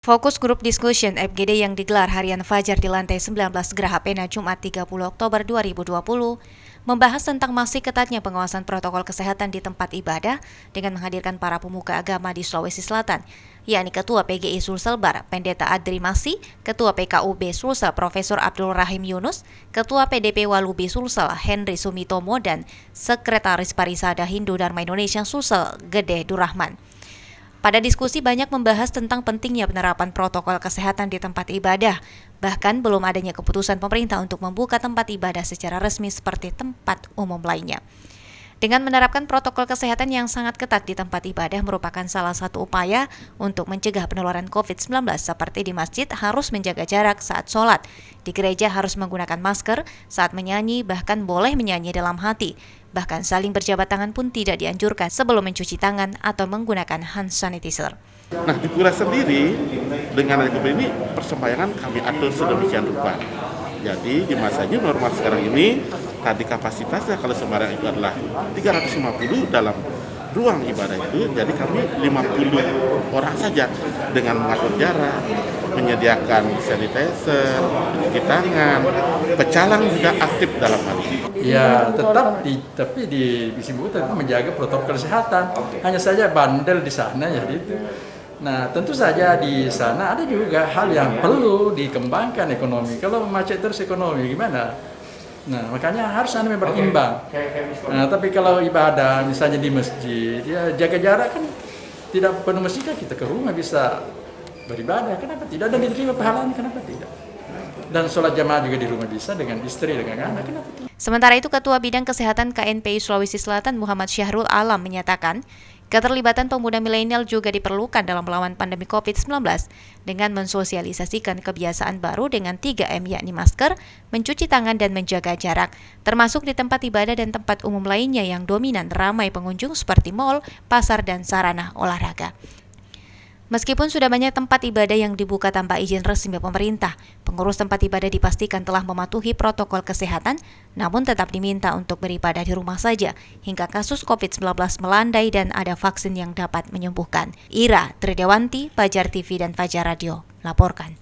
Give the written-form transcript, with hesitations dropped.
Fokus Group Discussion FGD yang digelar harian Fajar di lantai 19 Geraha Pena Jumat 30 Oktober 2020 membahas tentang masih ketatnya pengawasan protokol kesehatan di tempat ibadah dengan menghadirkan para pemuka agama di Sulawesi Selatan, yakni Ketua PGI Sulselbar, Pendeta Adri Masih, Ketua PKUB Sulsel Profesor Abdul Rahim Yunus, Ketua PDP Walubi Sulsel Henry Sumitomo, dan Sekretaris Parisada Hindu Dharma Indonesia Sulsel Gede Durrahman. Pada diskusi banyak membahas tentang pentingnya penerapan protokol kesehatan di tempat ibadah, bahkan belum adanya keputusan pemerintah untuk membuka tempat ibadah secara resmi seperti tempat umum lainnya. Dengan menerapkan protokol kesehatan yang sangat ketat di tempat ibadah merupakan salah satu upaya untuk mencegah penularan COVID-19 seperti di masjid harus menjaga jarak saat sholat, di gereja harus menggunakan masker saat menyanyi, bahkan boleh menyanyi dalam hati. Bahkan saling berjabat tangan pun tidak dianjurkan sebelum mencuci tangan atau menggunakan hand sanitizer. Nah, di Pura sendiri dengan adanya ini persembayangan kami atur sedemikian rupa. Jadi di masa new normal sekarang ini tadi kapasitasnya kalau sembarang itu adalah 350 dalam ruang ibadah itu, jadi kami 50 orang saja dengan mengatur jarak, menyediakan sanitizer, mencuci tangan, pecalang juga aktif dalam hal ini. Ya, tapi di Bisibu tetap menjaga protokol kesehatan. Hanya saja bandel di sana ya itu. Nah, tentu saja di sana ada juga hal yang perlu dikembangkan ekonomi. Kalau macet terus ekonomi gimana? Nah, makanya harus ada berimbang. Nah, tapi kalau ibadah misalnya di masjid, ya jaga jarak kan tidak penuh masjid kan kita ke rumah bisa beribadah. Kenapa tidak? Dan diterima pahalanya, kenapa tidak? Dan sholat jamaah juga di rumah bisa dengan istri, dengan anak, kenapa tidak? Sementara itu, Ketua Bidang Kesehatan KNPI Sulawesi Selatan Muhammad Syahrul Alam menyatakan, keterlibatan pemuda milenial juga diperlukan dalam melawan pandemi COVID-19 dengan mensosialisasikan kebiasaan baru dengan 3M, yakni masker, mencuci tangan, dan menjaga jarak, termasuk di tempat ibadah dan tempat umum lainnya yang dominan ramai pengunjung seperti mal, pasar, dan sarana olahraga. Meskipun sudah banyak tempat ibadah yang dibuka tanpa izin resmi pemerintah, pengurus tempat ibadah dipastikan telah mematuhi protokol kesehatan, namun tetap diminta untuk beribadah di rumah saja hingga kasus COVID-19 melandai dan ada vaksin yang dapat menyembuhkan. Ira Tridewanti, Fajar TV dan Fajar Radio, laporkan.